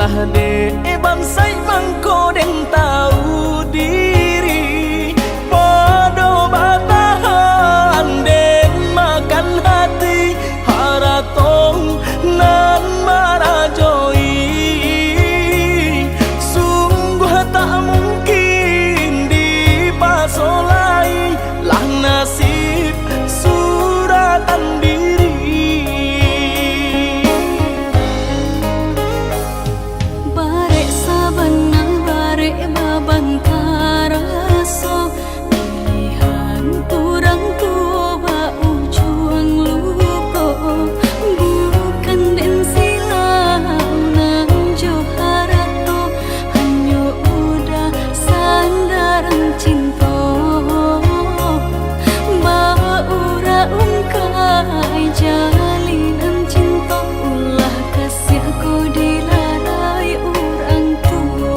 ulah de bansai mangko den tahu diri podo batahan den makan hati haratong nan marajoi sungguh tak mungkin dipasolai lah nasib suratan diri barek sabenang barek babantaraso pilihan turang tua ba ujung luko bukan den silau nang joharato hanya udah sandaran cinta baura ungkai jalinan cinta ulah kasih aku dilarai orang tua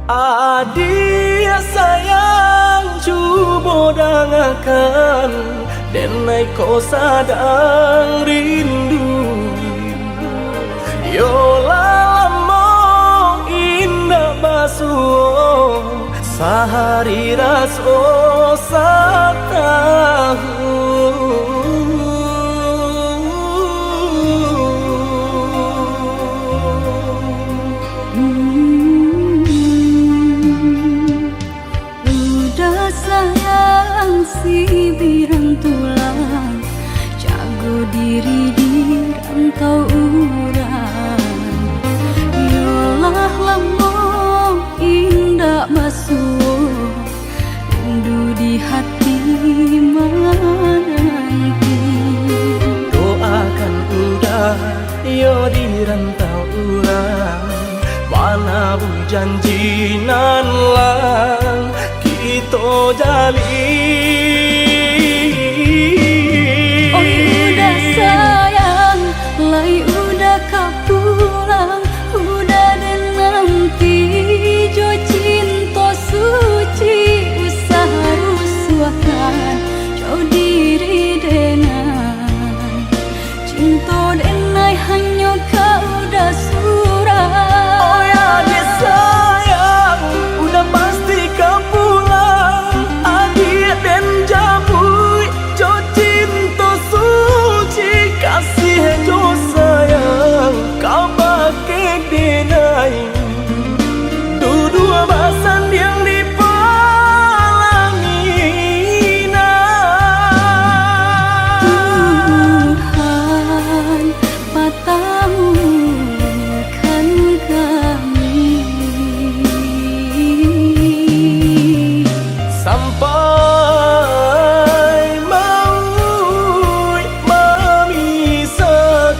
Adia sayang cubo dangakan denai ko sadang rindu yola lamo indah basuh sehari raso satahu si birang tulang jago diri di rantau urang yolah lamo indah basuh rindu di hati mana janji nan lang kita jalin. Oi udah sayang, lai udah kau pulang, udah dan nanti jo cinta suci usaha rusuhkan jauh diri denai cinta denai hanya kau udah surah. Oh ya dia sayang, udah pasti kau pulang. Adik dan jabui, jo cinta suci kasih jo sayang, kau pakai denai. Dua bahasan yang dipalangi Tuhan patahkan kami sampai maut memisahkan.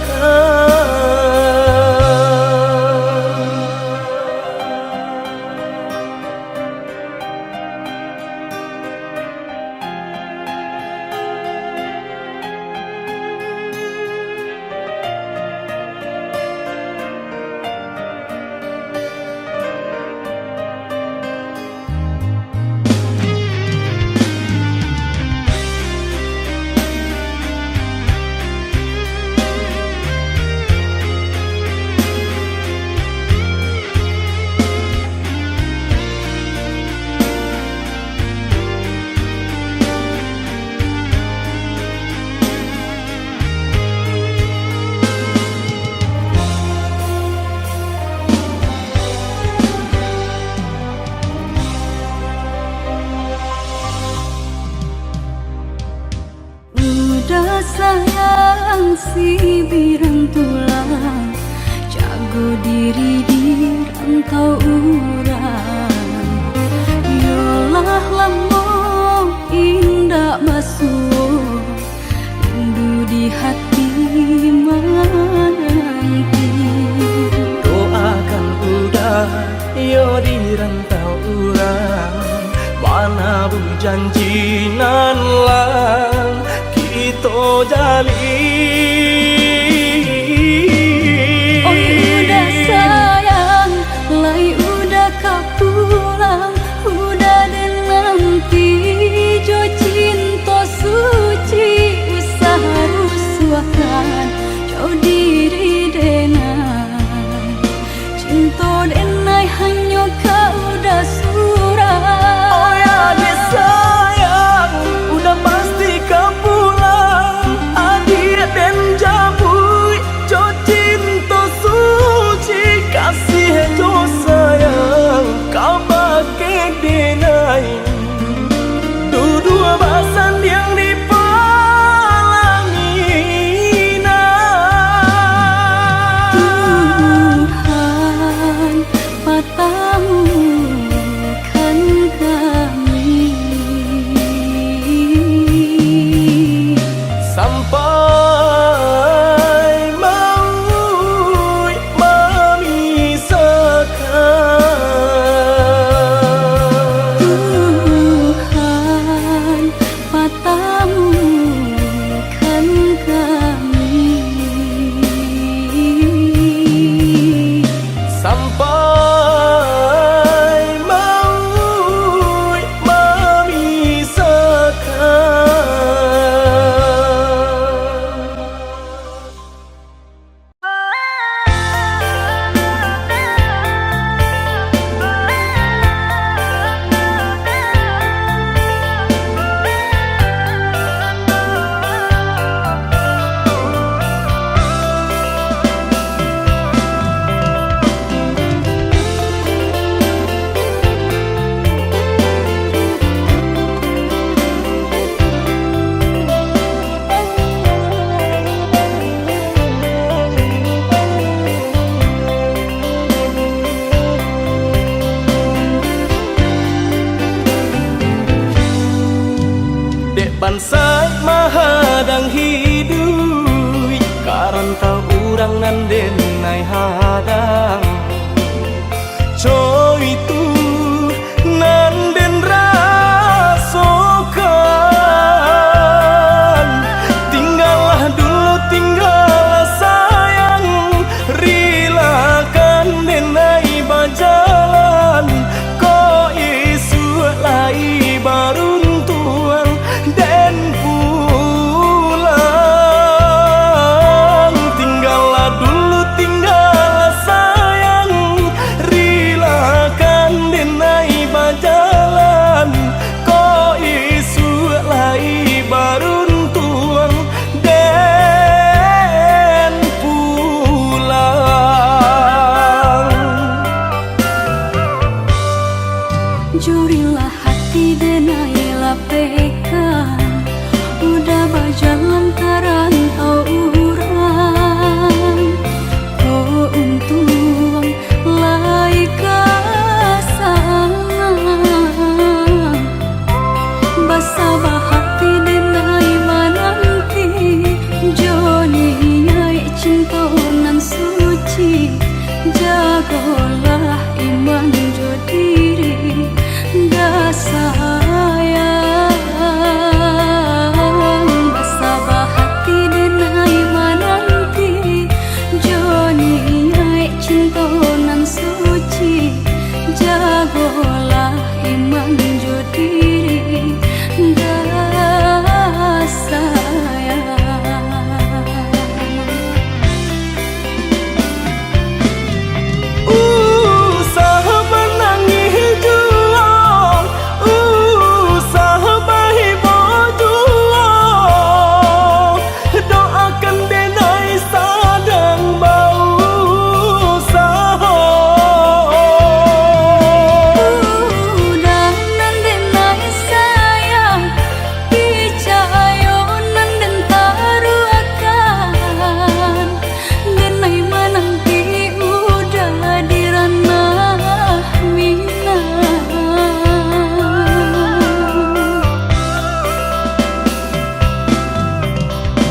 Udah sayang si birang tulang, jago diri di rantau urang. Yolah lamo indah basuh, rindu di hati menanti. Doakan udah yo di rantau urang, mana bu janji nan lang kita jalin. Oi udah sayang, lai udah kau pulang, udah dan nanti jo cinta suci usaha rusuhkan jauh diri denai cinta denai hanya kau udah surah. Oh ya dia sayang, udah pasti kau pulang. Adik dan jabui, jo cinta suci kasih jo sayang, kau pakai denai. Dua bahasan yang dipalangi Tuhan patahkan kami sampai maut memisahkan. Tuhan patahkan kami Sampai maut bansai mahadang hidup karantau urang nan denai hadang coy Jurilah hati denai lapekan, udah berjalan karantau urang. Oh untung lai kasang, basabah hati denai mananti. Joni nyai cinta nan suci, jagolah iman jo diri. Dah sayang, basabah hati denai mananti. Joni nyai cinta nan suci, jagolah iman jo diri. Dah sayang.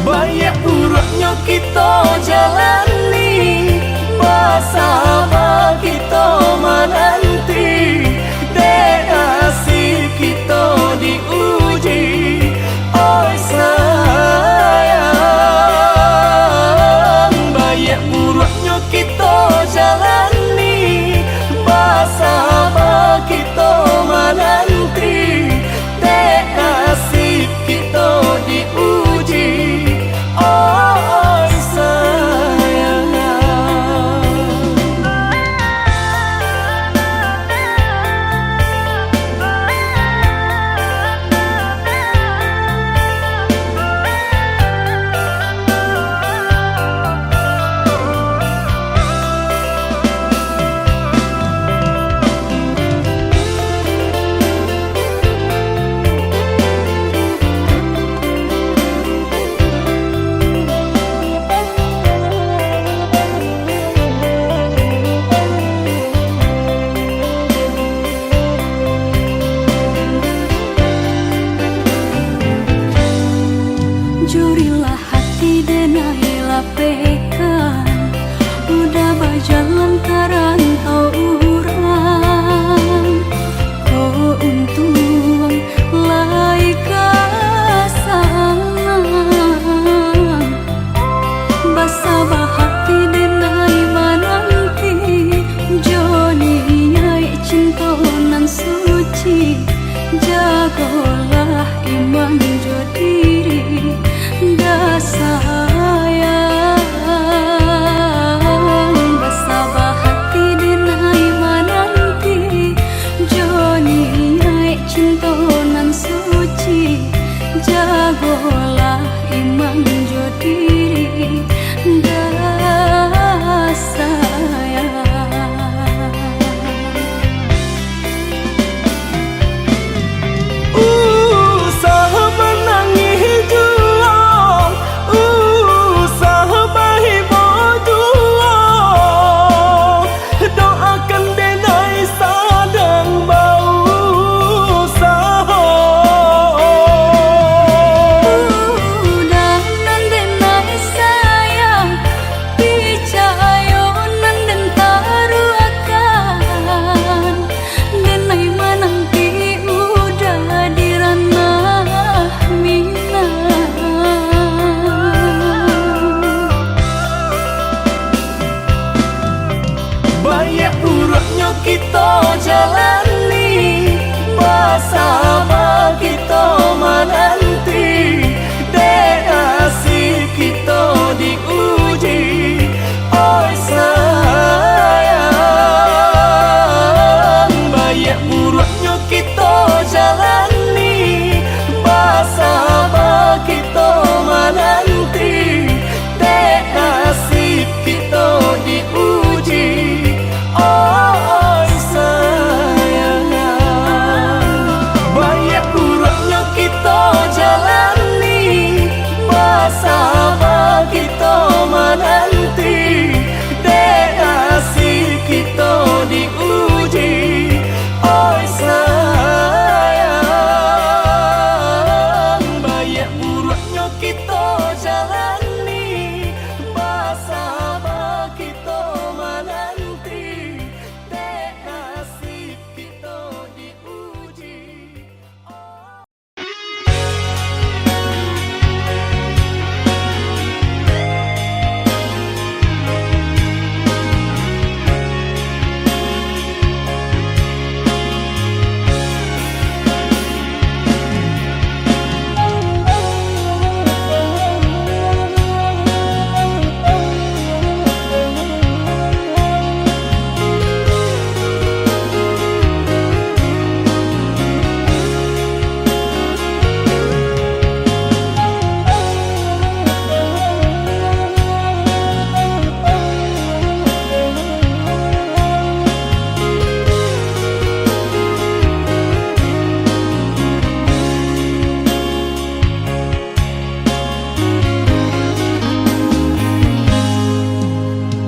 Banyak buruknya kita jalani, basabah kita menanti. Dek asih kita diuji, oi sayang. Banyak buruknya kita jalani, basabah kita menanti. Dek asih kita diuji, oi sayang. Jurilah hati denai lapekan, udah berjalan karantau urang. Oh untung lai kasang, basabah hati denai mananti. Joni nyai cinta nan suci, jagolah iman jo diri. Dah sayang, basabah hati denai mananti. Joni nyai cinta nan suci, jagolah iman jo diri. Dah sayang.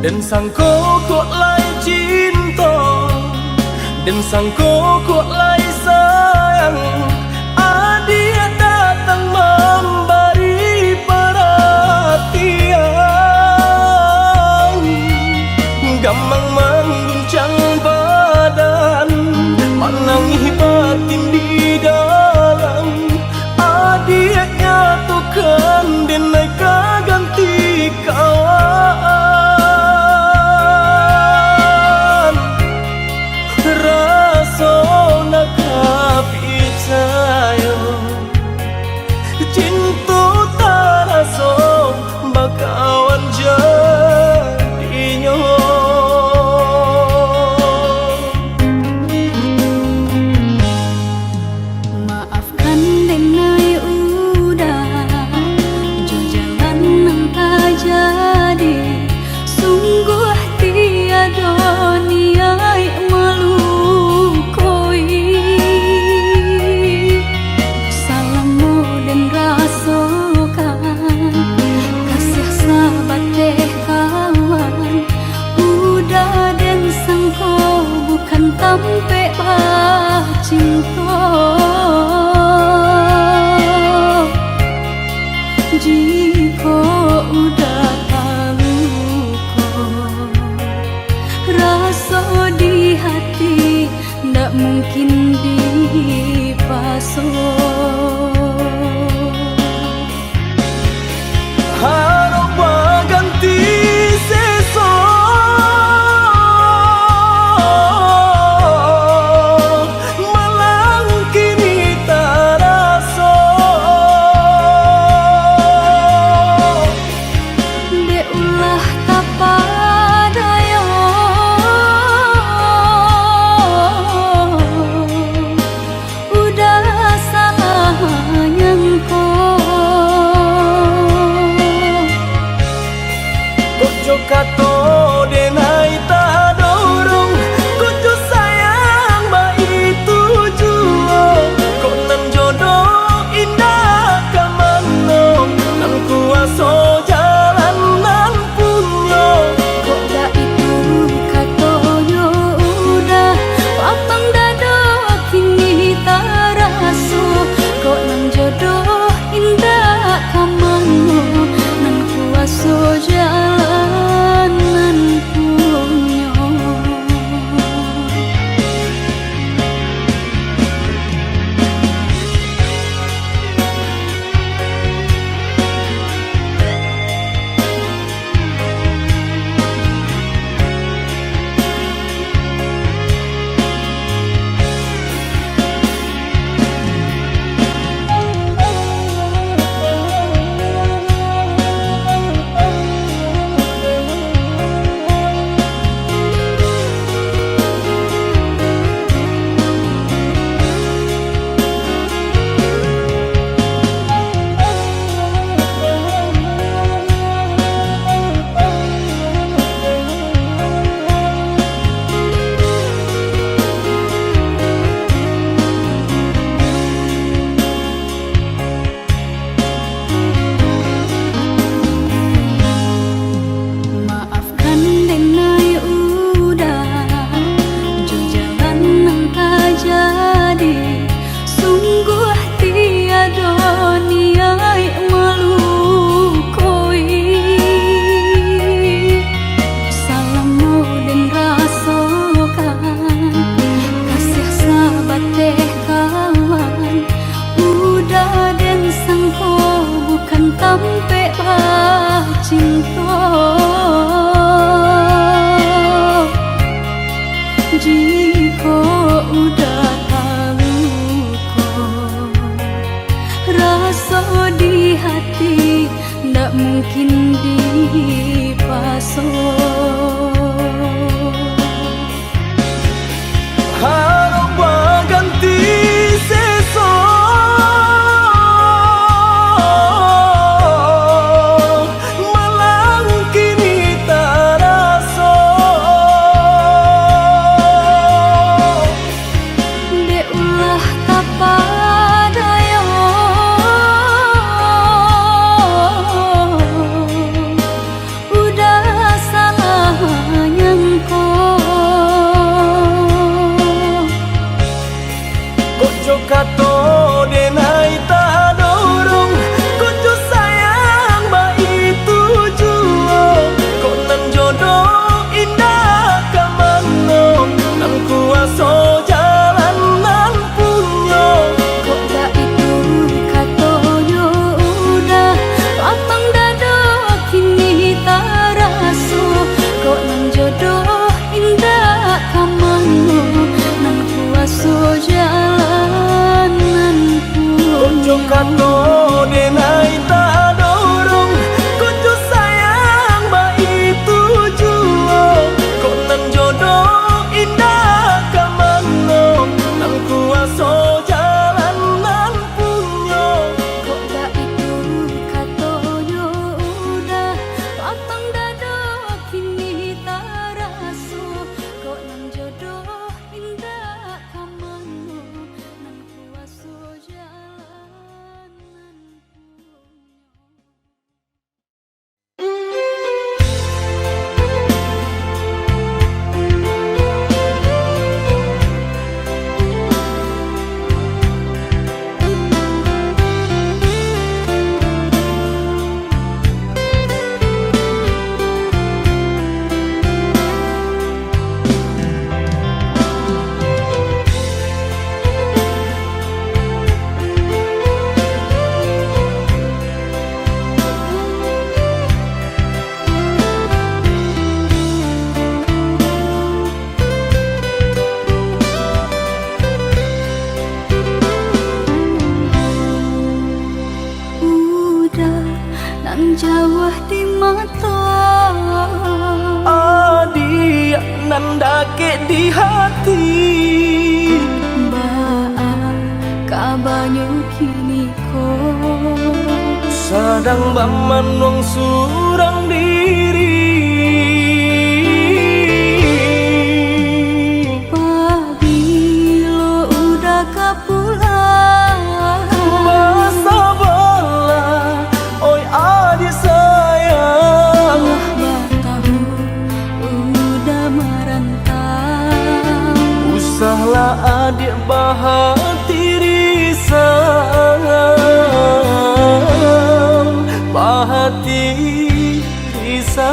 Dan sangko kok lai cinta, dan sangko kok lai sayang. Dia datang memberi perhatian, gampang mengguncang badan, menangis batin di dalam. Dia nyatukan denai ganti kawan. Rasa nak percaya cinta tak rasa bakawan jadinya. Maafkan denai udah jo jalan nang tak jadi. Sungguh tiada niat melukoi. Salahmu dan rasakan kasih sahabat teh kawan. Udah dan sangko bukan tampe bah cinta. Jika udah tahu kok rasa di hati ndak mungkin dipasok. Harap ganti sesok, malang kini tak rasa. De ulah tapadaya udah Kojo kato denai tak dorong, kojo sayang ba itu juo. Kok nan jodoh indah kamano, nan kuaso jalan nan punyo. Kok gak itu katonyo udah lapang dado kini tak raso. Kok nang jodoh indah kamano, nang kuaso jalan nan Kojo punyo. kato denai tak dorong, kojo sayang ba itu juo. Kok nan jodoh indah kamano, nan kuaso jalan nan punyo. Kok gak itu katonyo udah lapang dado kini tak raso. Kok nang jodoh indah kamano, nang kuaso jalan nan punyo. Udah nan jauh di mata, Adia nan dake di hati, baa kabanyo kini ko. sadang baman wong surang diri. Pabilo udah kapulang, Masa bola, oi adik sayang. lah batahu udah merantau. Usahlah adik bahati risang, bahati risang.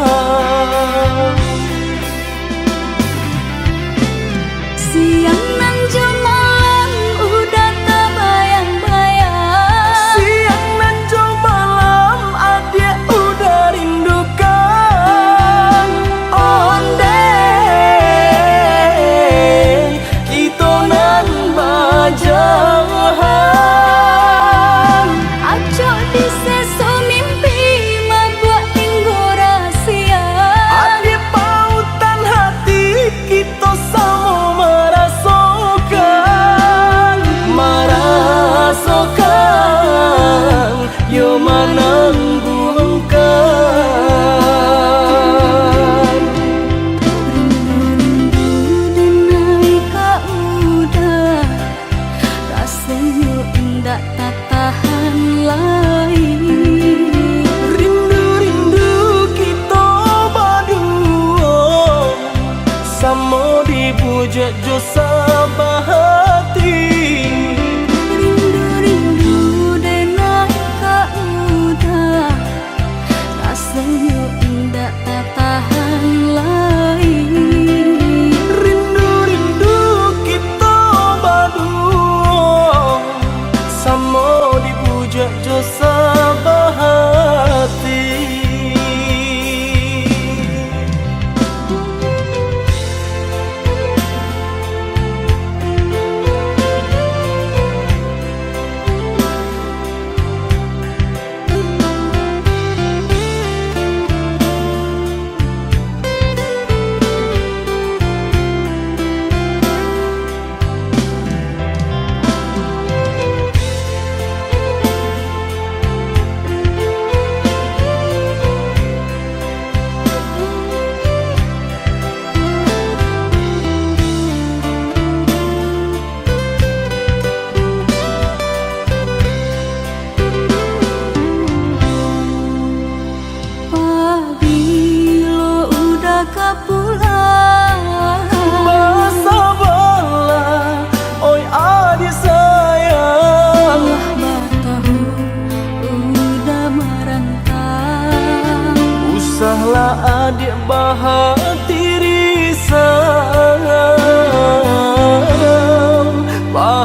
hati risau,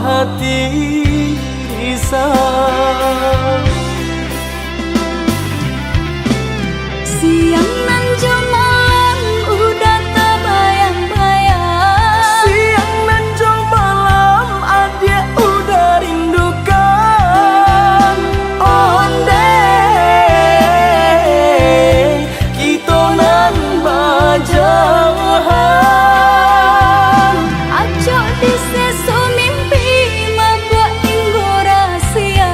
hati risau. Siang nan jam malam udah terbayang-bayang. Siang nan jam malam adik udah rindukan. Onde kita nan bajahan. Acok di sesu mimpi mabuk inggo rahasia.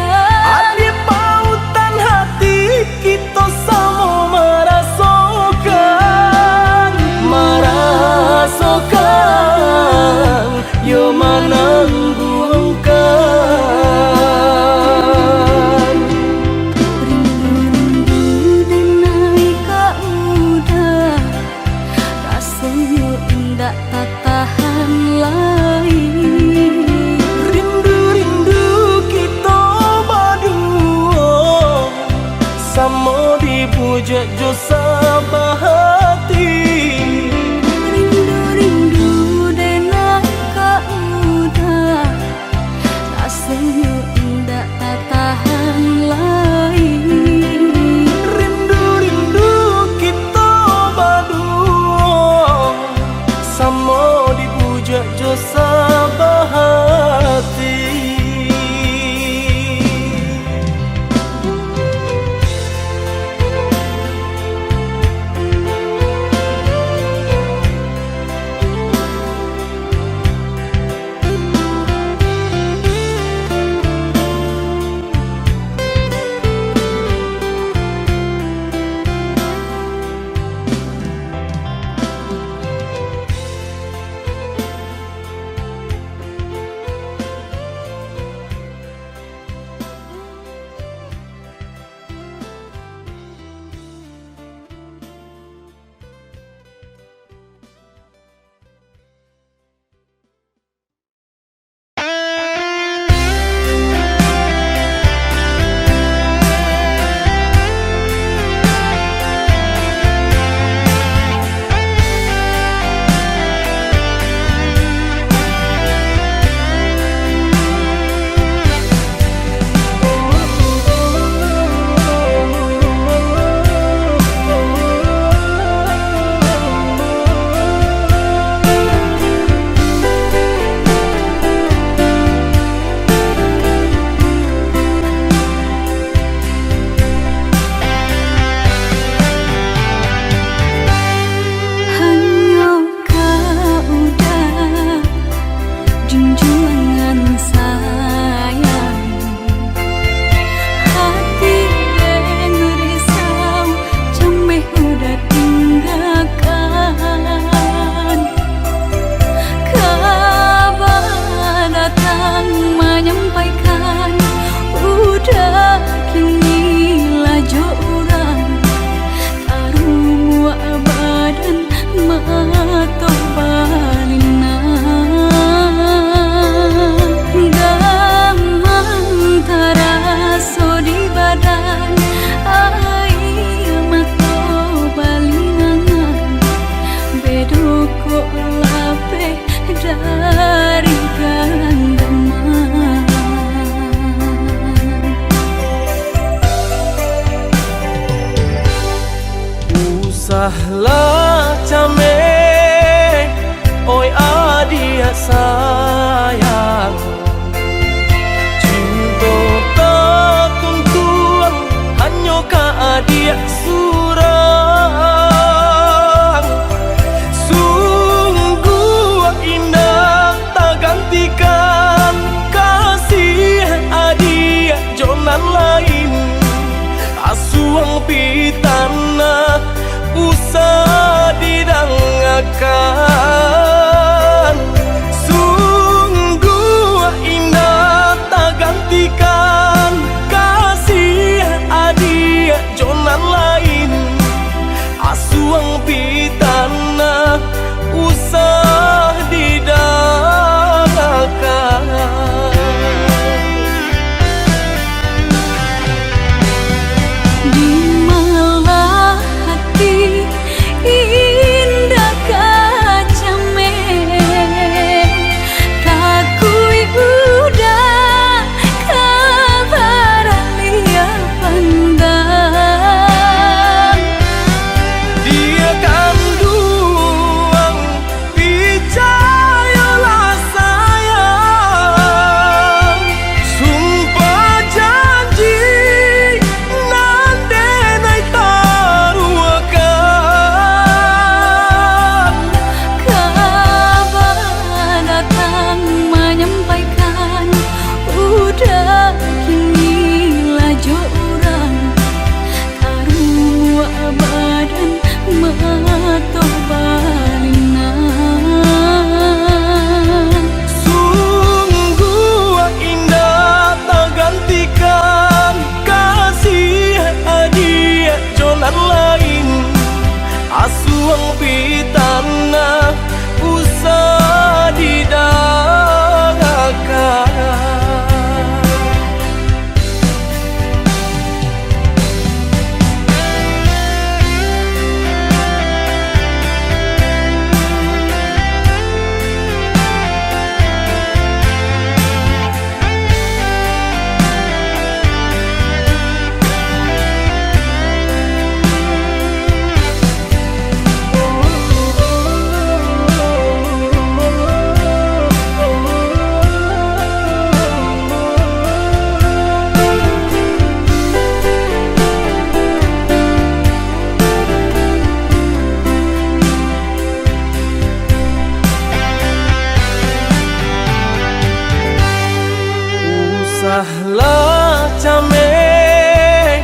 Usahlah cameh,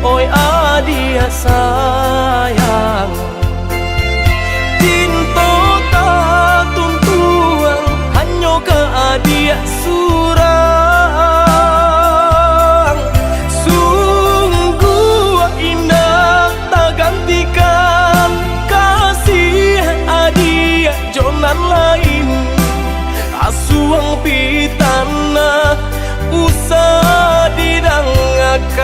oi adia sayang, tinto tak tuntuang hanyo ke adia surang. Sungguh indah tak gantikan kasih adia jonan lain, asuang pitana usah didangakan.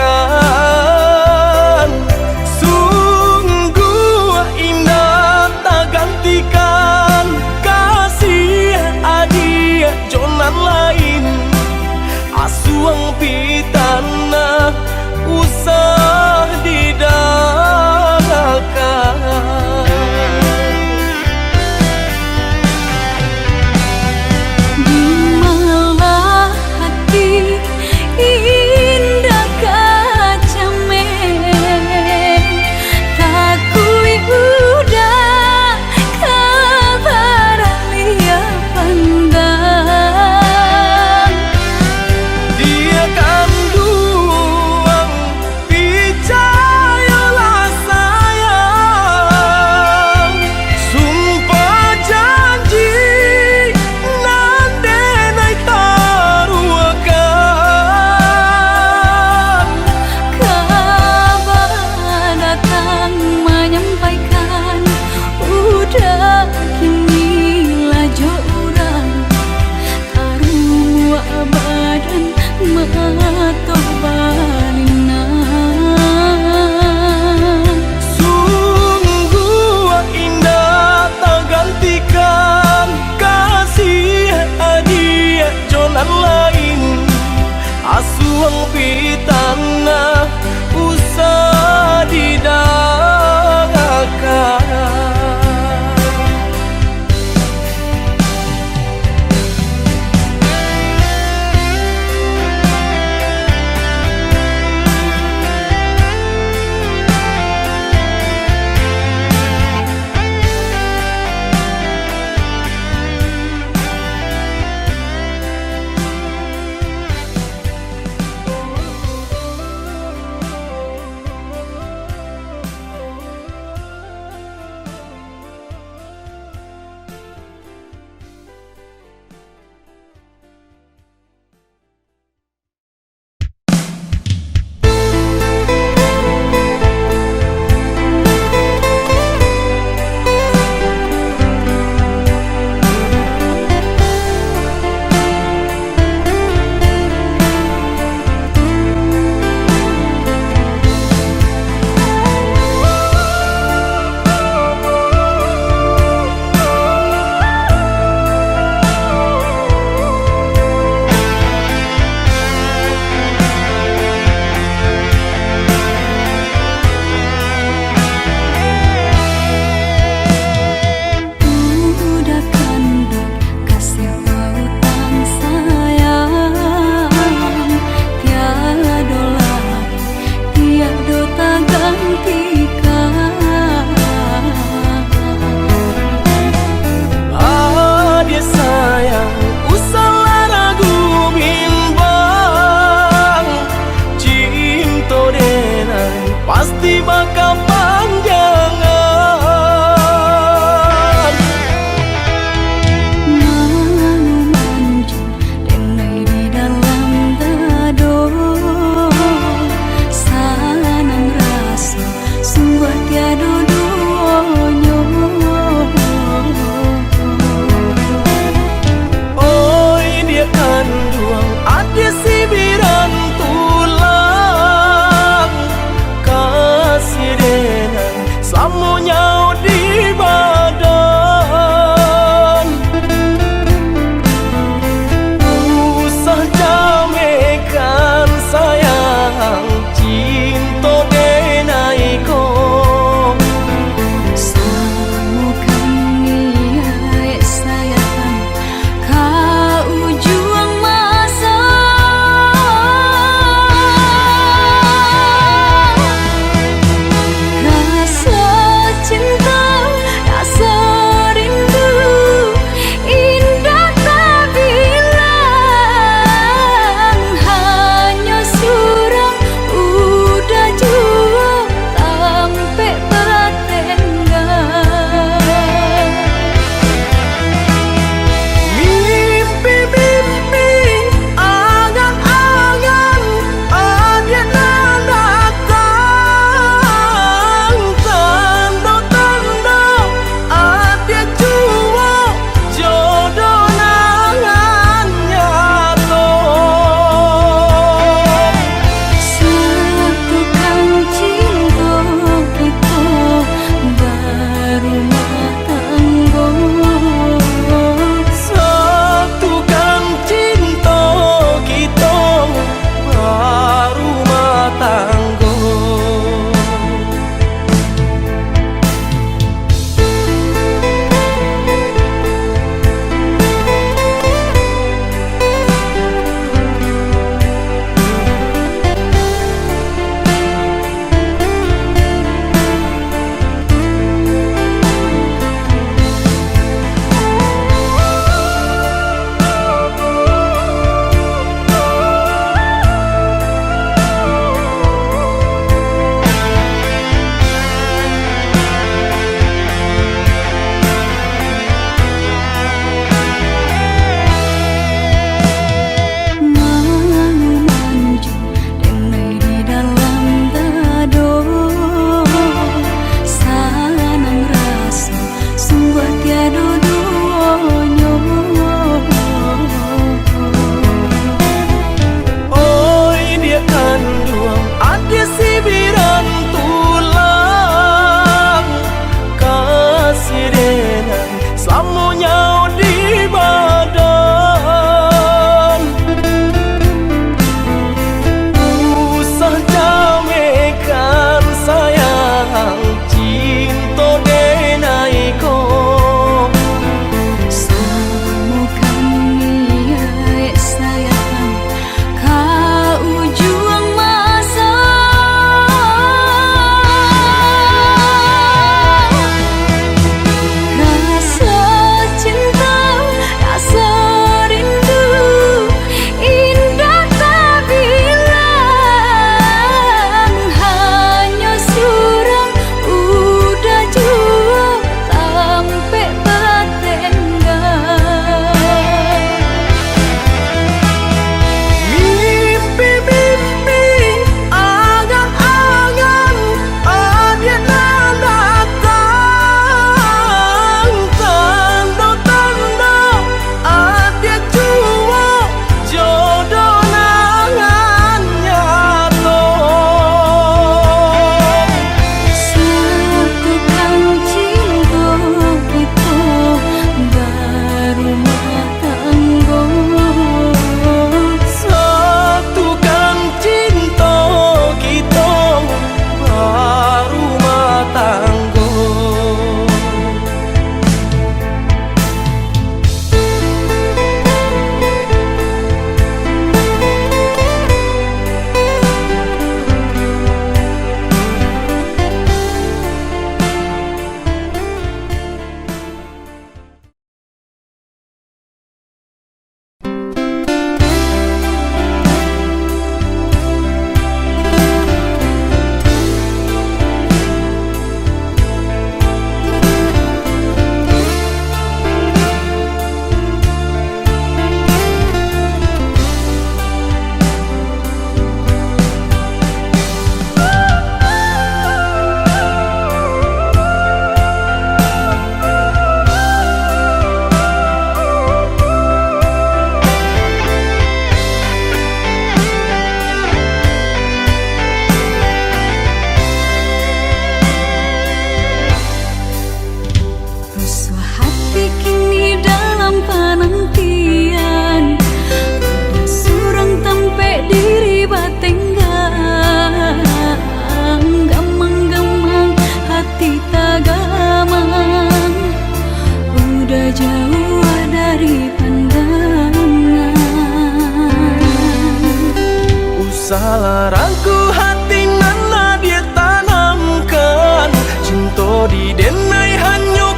Usah larangku hati nana dia tanamkan, cinta di denai hanya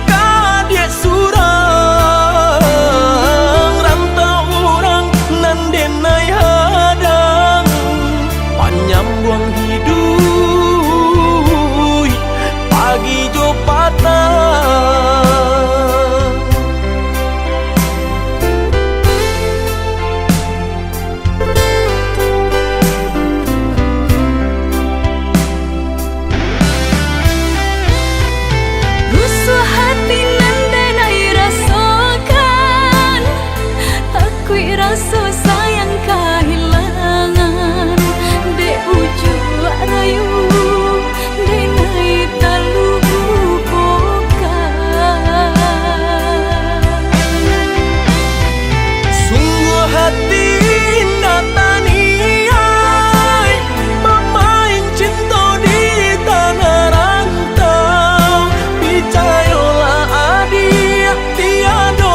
dia surang, rantau orang nan denai hadang, panjang buang hidup pagi jo patah. Rasa sayang kehilangan dek ujung rayu denai terlupakan. Sungguh hati nataniai pemain cinta di tanah rantau, percayalah adik tiada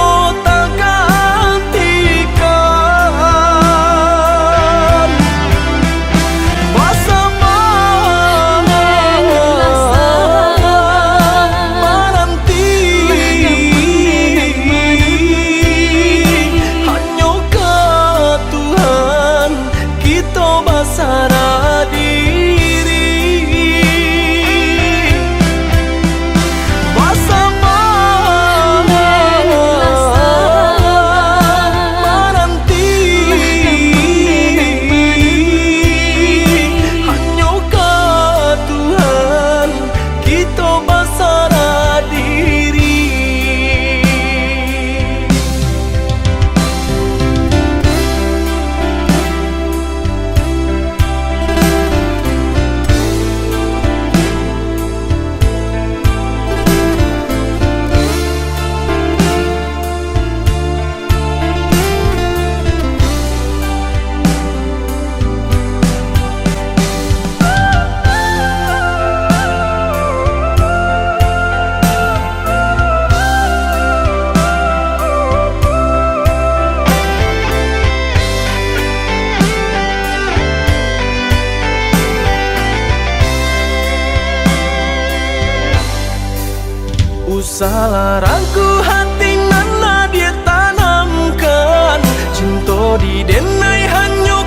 usah larangku hati nana dia tanamkan, cinta di denai hanya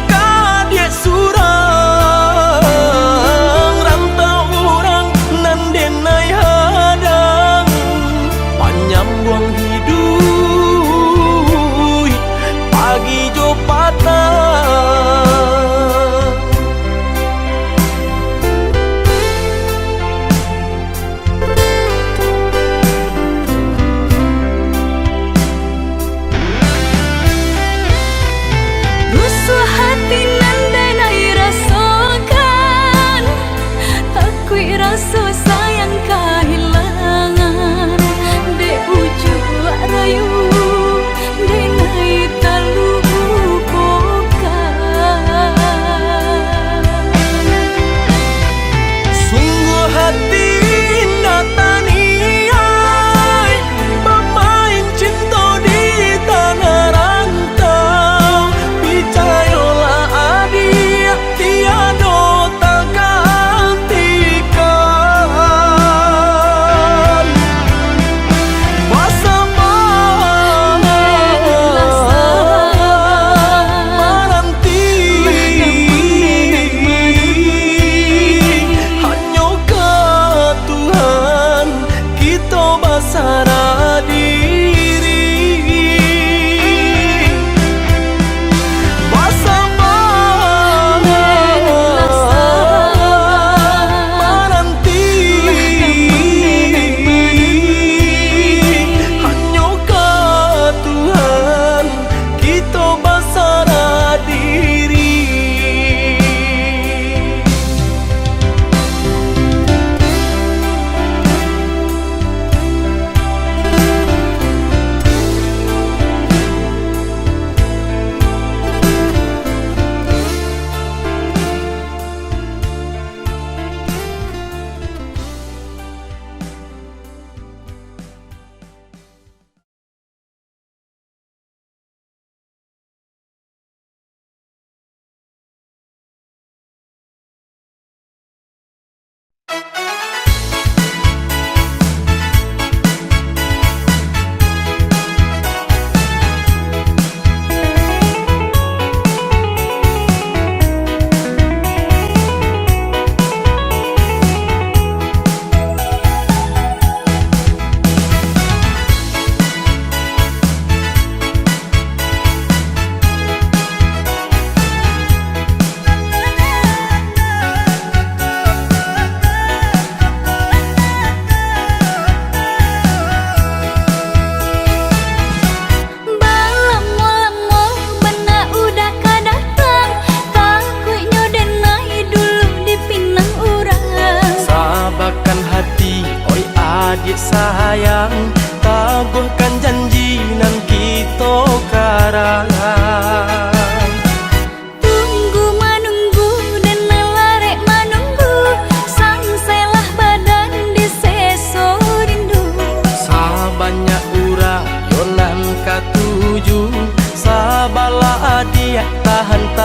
dia surang, rantau orang nan denai hadang, panjang buang hidup pagi jo patah. Rasa sayang kehilangan dek ujung rayu denai terlupakan. Sungguh hati nataniai pemain cinta di tanah rantau, percayalah adik tiada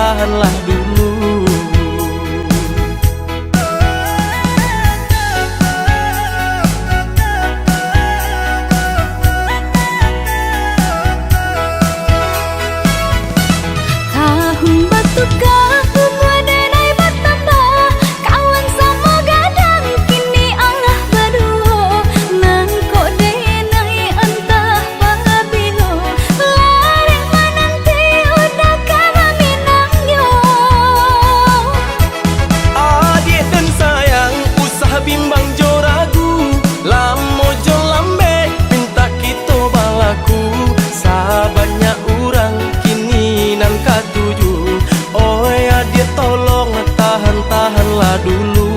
tahanlah dulu. Tahun batu kahum wadanai bertambah, kawan sama gadang kini Allah berdua. Nan kok denai entah pabilo, lareng menanti udah kama minangnya. Adik dan sayang usah bimbang jo ragu, lamo jo lambe minta kita balaku. Sabanyak orang kini nan katuju, oh ya dia tolong tahan-tahanlah dulu.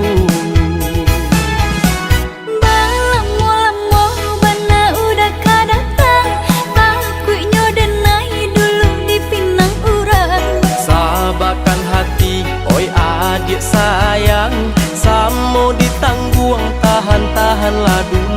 Balamo-lamo bana udah kadatang, takutnya denai dulu di pinang urang. Sabarkan hati, oi adik sayang, samo ditangguang tahan-tahanlah dulu.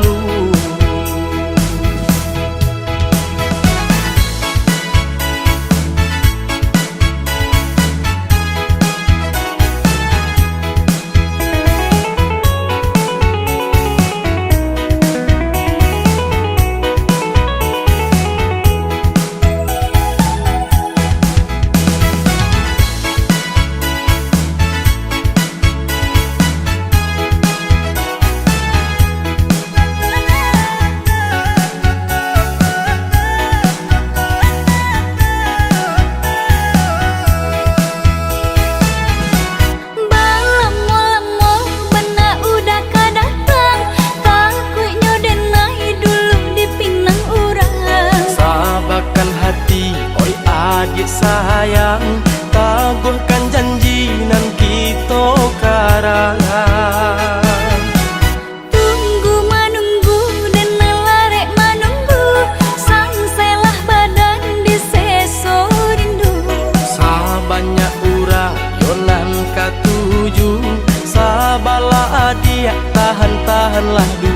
Balamo-lamo bana udah kadatang, takutnya denai dulu di pinang urang. Sabarkan hati, oi adik sayang, tabuhkan janji nan kita karangan. Tunggu menunggu dan larek menunggu, sangselah badan di seso rindu. Sabanyak urang yonan katuju, sabarlah adik tahan-tahanlah dulu.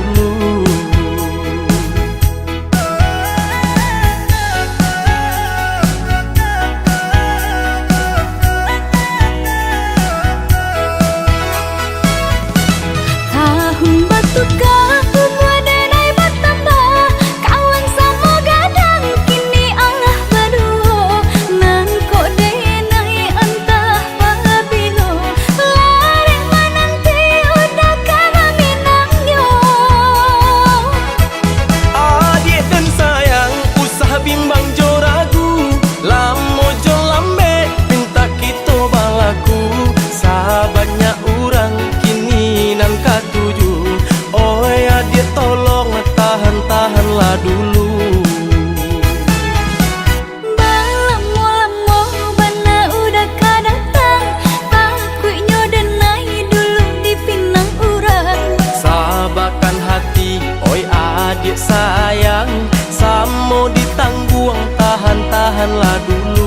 Tahun batu kahum wadanai bertambah, kawan sama gadang kini Allah berdua. Nan kok denai entah pabilo, lareng menanti udah kama minangnya. Adik dan sayang usah bimbang jo ragu, lamo jo lambe minta kita balaku. Sabanyak orang kini nan katuju, oh ya dia tolong tahan-tahanlah dulu. Balamo-lamo bana udah kadatang, takutnya denai dulu di pinang urang. Sabarkan hati, oi adik sayang, samo ditangguang tahan-tahanlah dulu.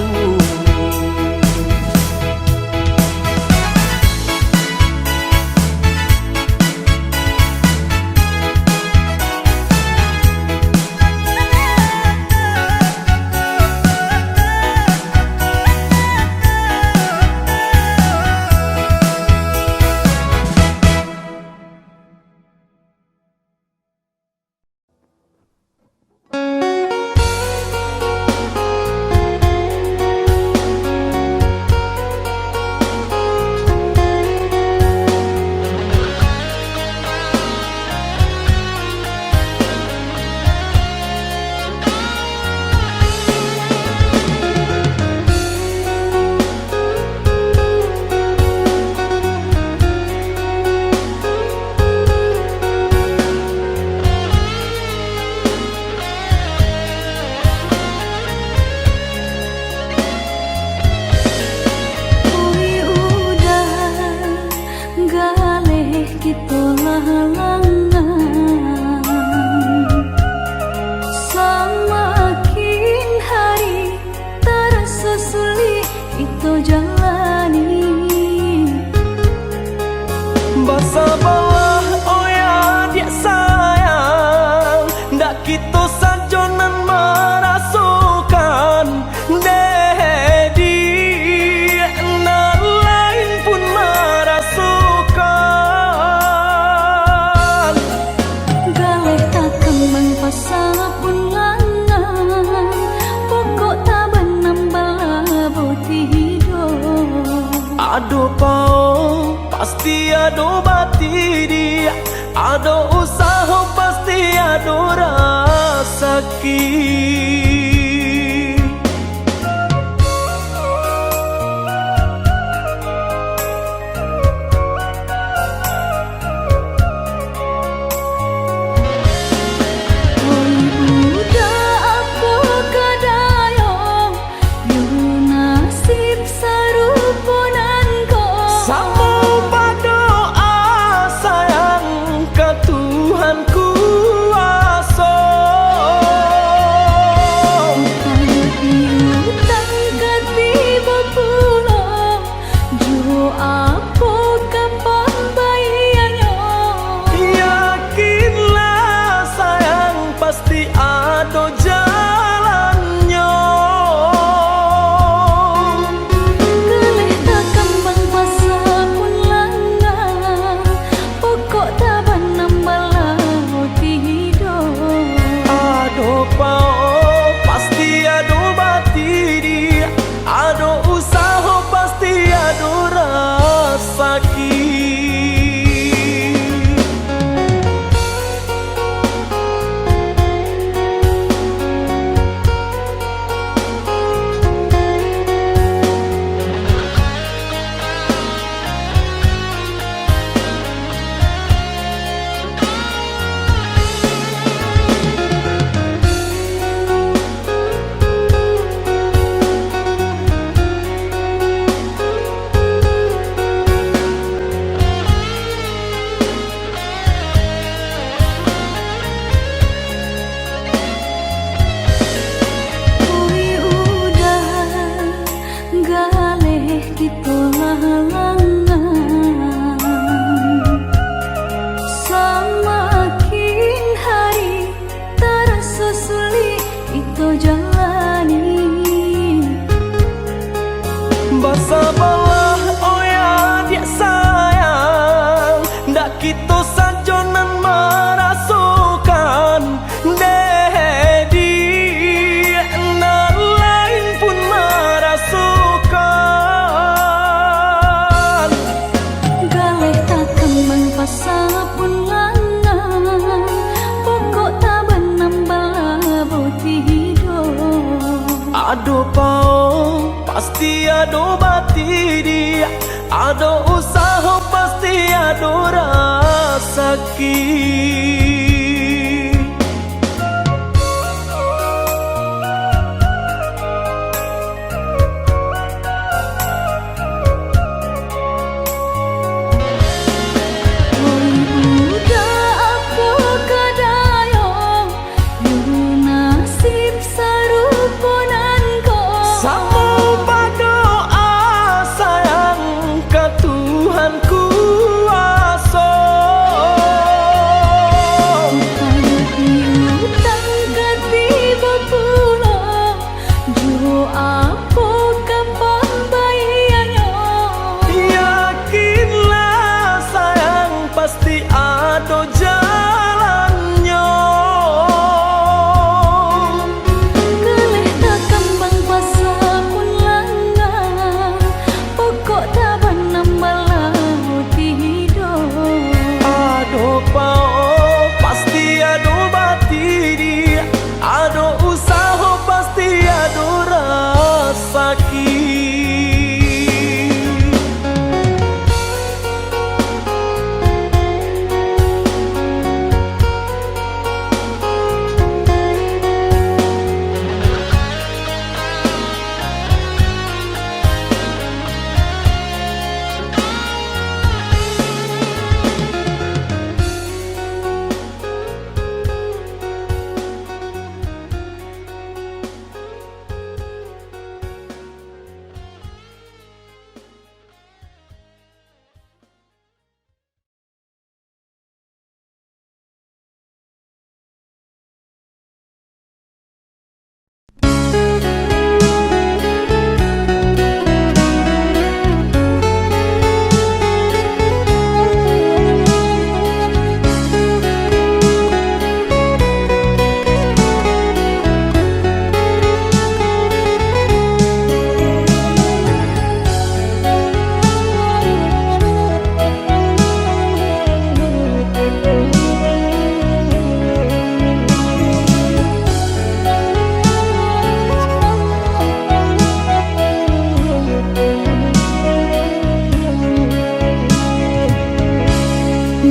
pasti ada batidi, ada usaha pasti ada rezeki. Bersabarlah oh ya dia sayang, ndak kita sajonan merasukan dedi, nan lain pun merasukan. Galih tak kembang pasal pun lanang, pokok tak benambah boti hidup. Aduh pau pasti ada batidi, ada usaha pasti ada rezeki.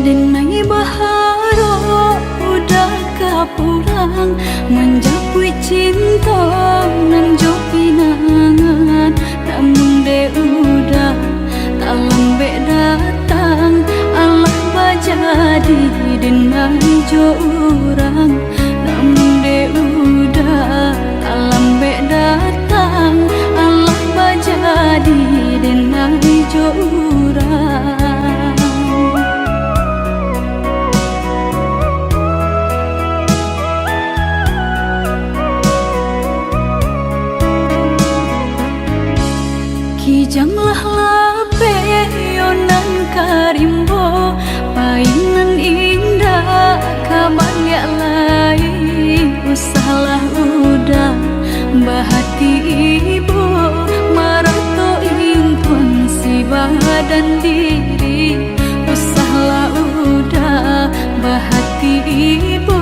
Denai baharo udah kapurang menjapui cinta nan jo pinangan, namun de udah tak lambe datang Allah bajadi denai jo urang, namun de udah tak lambe datang Allah bajadi denai jo urang. Kijanglah lape yonan karimbo painan indah kabanya lain usahlah udah bahati ibu marato impun si badan diri usahlah udah bahati ibu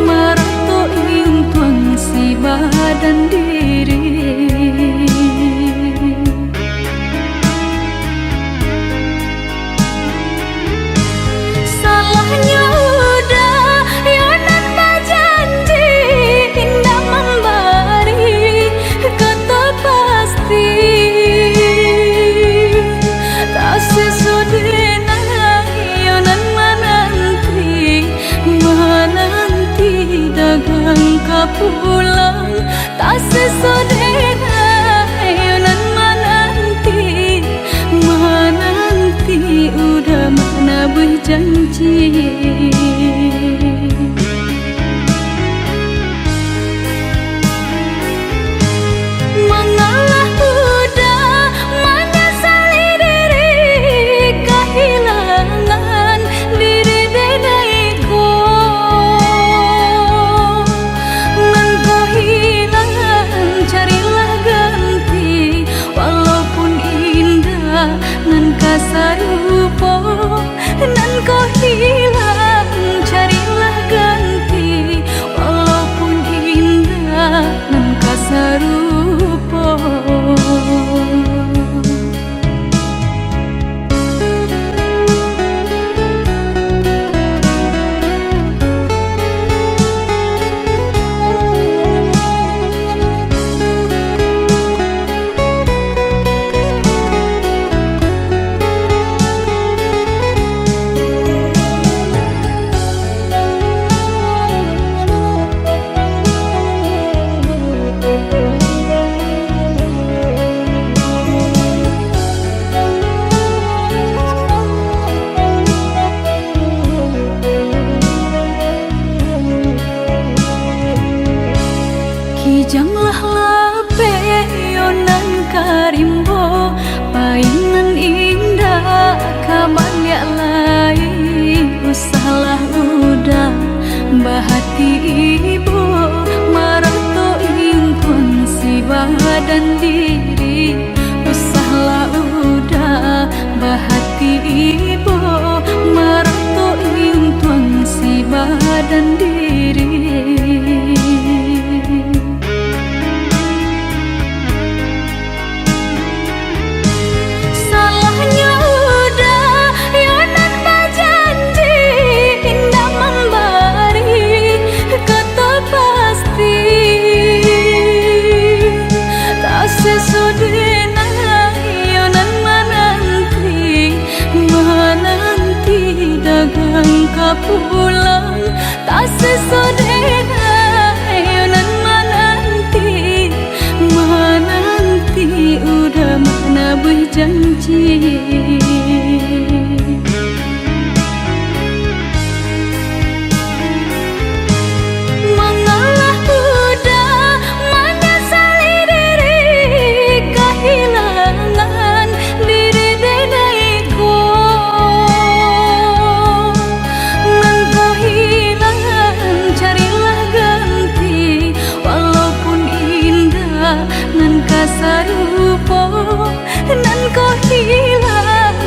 marato impun si badan diri. Pulang tak sesodena yonan menanti udah mana berjanji. Mengalah udah menyesali diri kehilangan diri denaiku. Nan kasarupo nan kau hilang carilah ganti walaupun indah nan kasarupo. Kijanglah lape yonan karimbo painan indah kabanya lain usahlah udah bahati ibu marato impun si badan diri usahlah udah bahati ibu marato impun si badan diri. Pulang tak sesodena yonan menanti udah mana berjanji. Mengalah udah menyesali diri kehilangan diri denaiku. Nan kasarupo nan kau hilang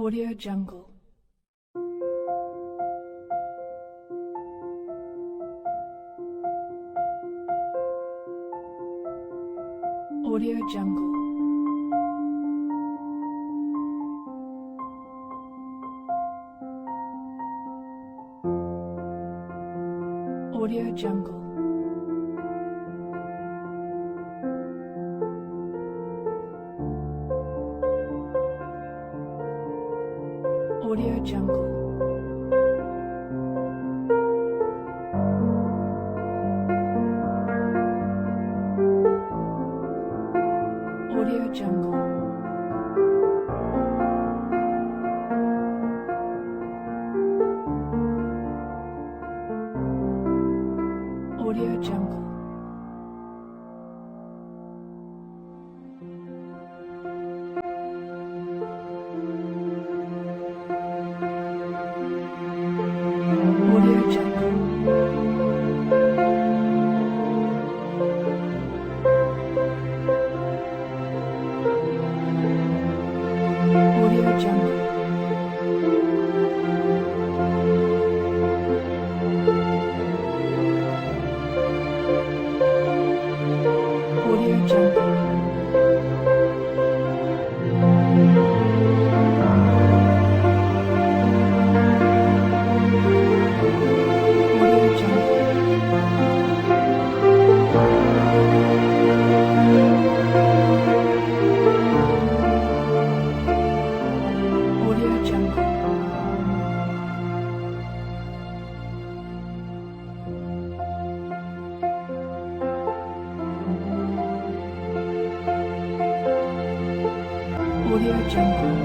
Audio Jungle. Audio Jungle. Audio Jungle. Audio Jungle. Audio Jungle. Audio Jungle. Audio Jungle. Audio Jungle. Audio Jungle. Audio Jungle. Audio Jungle. Audio Jungle.